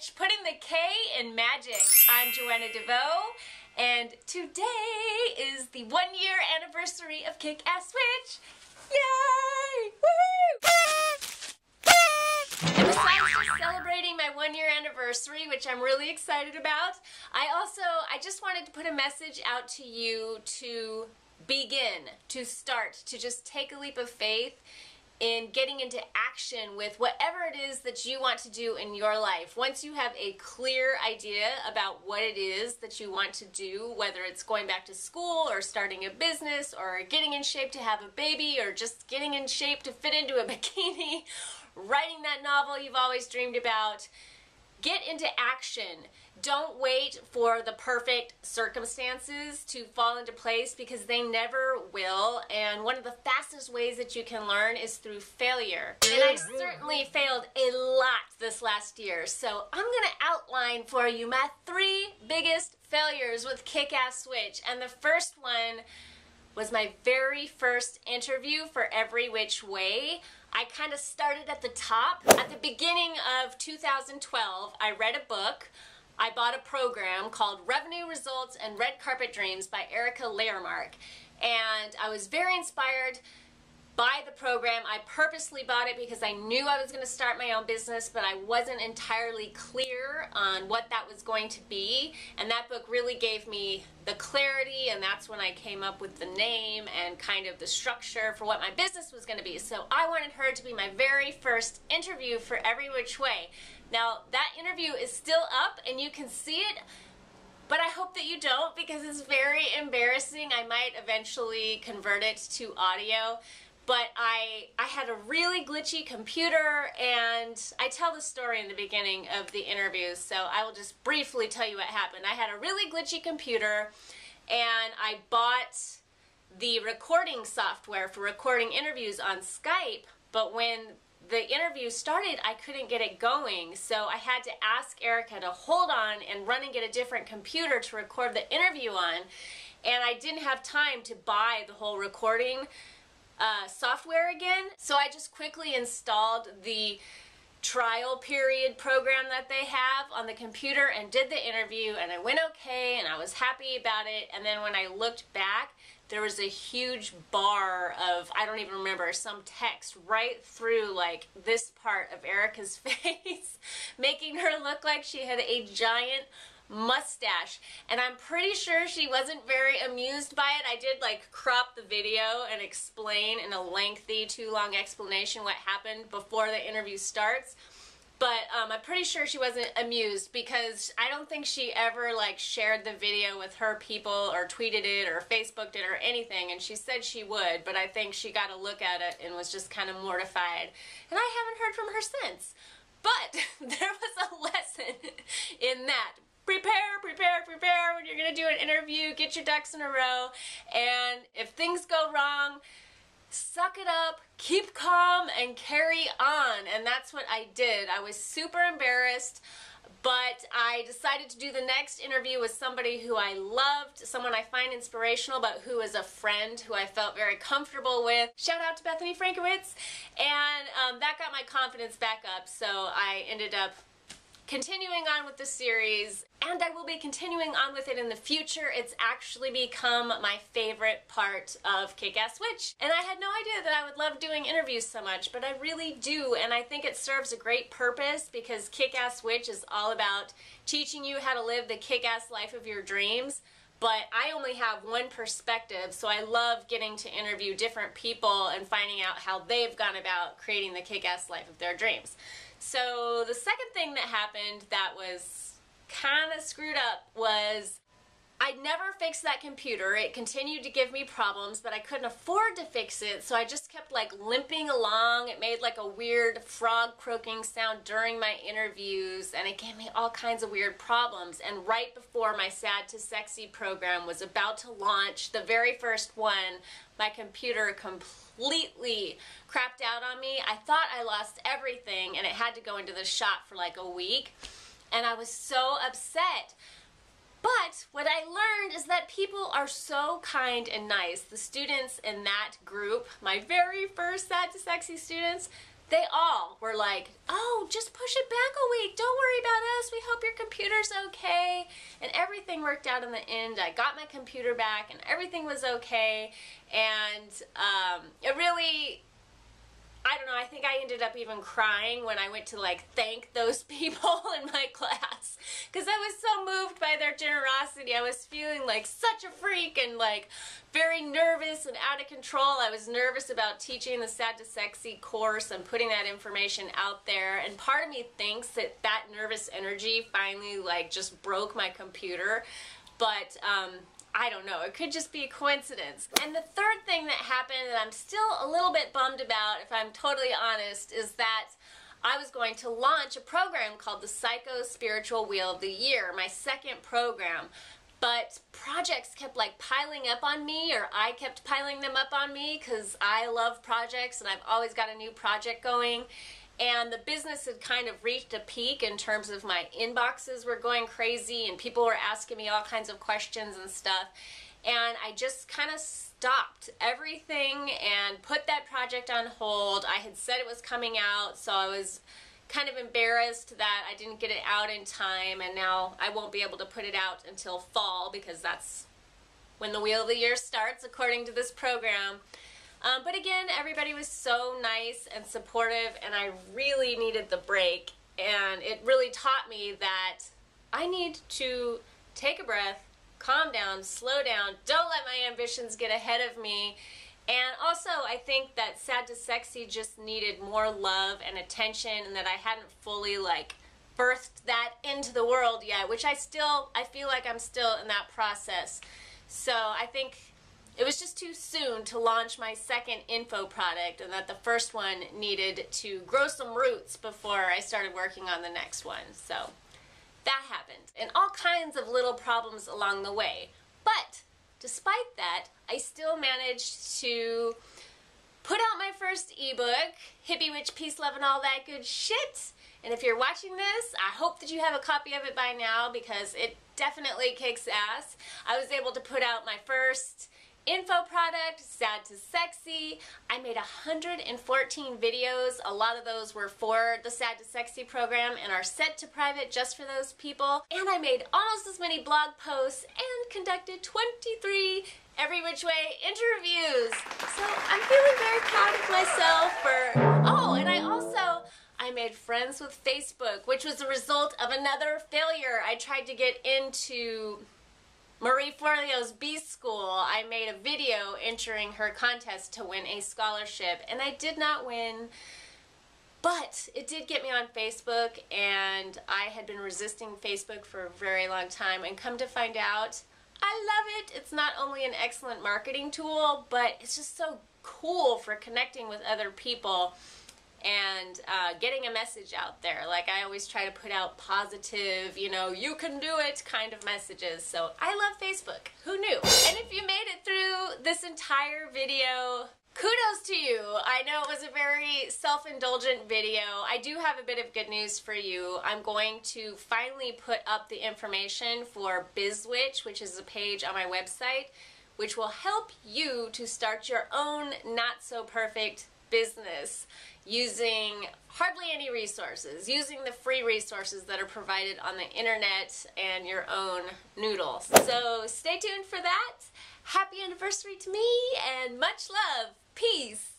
Switch, putting the K in magic. I'm Joanna DeVoe, and today is the 1-year anniversary of Kick-Ass Switch. Yay! Woohoo! And besides just celebrating my 1-year anniversary, which I'm really excited about, I just wanted to put a message out to you to begin, to start, to just take a leap of faith in getting into action with whatever it is that you want to do in your life. Once you have a clear idea about what it is that you want to do, whether it's going back to school or starting a business or getting in shape to have a baby or just getting in shape to fit into a bikini, writing that novel you've always dreamed about, get into action. Don't wait for the perfect circumstances to fall into place, because they never will. And one of the fastest ways that you can learn is through failure. And I certainly failed a lot this last year. So I'm going to outline for you my 3 biggest failures with Kick-Ass Switch. And the first one was my very first interview for Every Which Way. I kind of started at the top. At the beginning of 2012, I read a book. I bought a program called Revenue Results and Red Carpet Dreams by Erica Lehrmark, and I was very inspired by the program. I purposely bought it because I knew I was going to start my own business, but I wasn't entirely clear on what that was going to be, and that book really gave me the clarity, and that's when I came up with the name and kind of the structure for what my business was going to be. So I wanted her to be my very first interview for Every Which Way. Now, that interview is still up and you can see it, but I hope that you don't, because it's very embarrassing. I might eventually convert it to audio, but I had a really glitchy computer, and I tell the story in the beginning of the interview, so I will just briefly tell you what happened. I had a really glitchy computer, and I bought the recording software for recording interviews on Skype, but when the interview started, I couldn't get it going, so I had to ask Erica to hold on and run and get a different computer to record the interview on, and I didn't have time to buy the whole recording software again, so I just quickly installed the trial period program that they have on the computer and did the interview, and it went okay, and I was happy about it. And then when I looked back, there was a huge bar of, I don't even remember, some text right through like this part of Erica's face, making her look like she had a giant mustache, and I'm pretty sure she wasn't very amused by it. I did like crop the video and explain in a lengthy, too long explanation what happened before the interview starts, but I'm pretty sure she wasn't amused, because I don't think she ever like shared the video with her people or tweeted it or Facebooked it or anything, and she said she would, but I think she got a look at it and was just kind of mortified, and I haven't heard from her since. But there was a lesson in that. Prepare, prepare, prepare when you're going to do an interview. Get your ducks in a row. And if things go wrong, suck it up, keep calm, and carry on. And that's what I did. I was super embarrassed, but I decided to do the next interview with somebody who I loved, someone I find inspirational, but who is a friend who I felt very comfortable with. Shout out to Bethany Frankowitz. And that got my confidence back up, so I ended up continuing on with the series, and I will be continuing on with it in the future. It's actually become my favorite part of Kick-Ass Switch, and I had no idea that I would love doing interviews so much, but I really do, and I think it serves a great purpose, because Kick-Ass Switch is all about teaching you how to live the kick-ass life of your dreams. But I only have one perspective, so I love getting to interview different people and finding out how they've gone about creating the kick-ass life of their dreams. So the second thing that happened that was kind of screwed up was I never fixed that computer. It continued to give me problems, but I couldn't afford to fix it, so I just kept like limping along. It made like a weird frog croaking sound during my interviews, and it gave me all kinds of weird problems. And right before my Sad to Sexy program was about to launch, the very first one, my computer completely crapped out on me. I thought I lost everything, and it had to go into the shop for like a week, and I was so upset. But what I learned is that people are so kind and nice. The students in that group, my very first Sad to Sexy students, they all were like, oh, just push it back a week. Don't worry about Lois, we hope your computer's okay. And everything worked out in the end. I got my computer back and everything was okay. And it really, I don't know, I think I ended up even crying when I went to like thank those people in my class, because I was so moved by their generosity. I was feeling like such a freak and like very nervous and out of control. I was nervous about teaching the Sad to Sexy course and putting that information out there, and part of me thinks that that nervous energy finally like just broke my computer, but I don't know, it could just be a coincidence. And the third thing that happened that I'm still a little bit bummed about, if I'm totally honest, is that I was going to launch a program called the Psycho Spiritual Wheel of the Year, my second program. But projects kept like piling up on me, or I kept piling them up on me, because I love projects and I've always got a new project going. And the business had kind of reached a peak in terms of my inboxes were going crazy and people were asking me all kinds of questions and stuff. And I just kind of stopped everything and put that project on hold. I had said it was coming out, so I was kind of embarrassed that I didn't get it out in time, and now I won't be able to put it out until fall, because that's when the Wheel of the Year starts according to this program. But again, everybody was so nice and supportive, and I really needed the break, and it really taught me that I need to take a breath, calm down, slow down, don't let my ambitions get ahead of me. And also, I think that Sad to Sexy just needed more love and attention, and that I hadn't fully like birthed that into the world yet, which I feel like I'm still in that process. So I think it was just too soon to launch my second info product, and that the first one needed to grow some roots before I started working on the next one. So that happened, and all kinds of little problems along the way. But despite that, I still managed to put out my first ebook, Hippie Witch Peace, Love, and All That Good Shit. And if you're watching this, I hope that you have a copy of it by now, because it definitely kicks ass. I was able to put out my first info product, Sad to Sexy. I made 114 videos. A lot of those were for the Sad to Sexy program and are set to private just for those people. And I made almost as many blog posts and conducted 23 every which way interviews. So I'm feeling very proud of myself for, oh, and I made friends with Facebook, which was the result of another failure. I tried to get into Marie Forleo's B School. I made a video entering her contest to win a scholarship, and I did not win, but it did get me on Facebook, and I had been resisting Facebook for a very long time, and come to find out, I love it. It's not only an excellent marketing tool, but it's just so cool for connecting with other people and getting a message out there. Like, I always try to put out positive, you know, you can do it kind of messages. So I love Facebook. Who knew? And if you made it through this entire video, kudos to you. I know it was a very self-indulgent video. I do have a bit of good news for you. I'm going to finally put up the information for BizWitch, which is a page on my website, which will help you to start your own not-so-perfect business using hardly any resources, using the free resources that are provided on the internet and your own noodles. So stay tuned for that. Happy anniversary to me, and much love. Peace.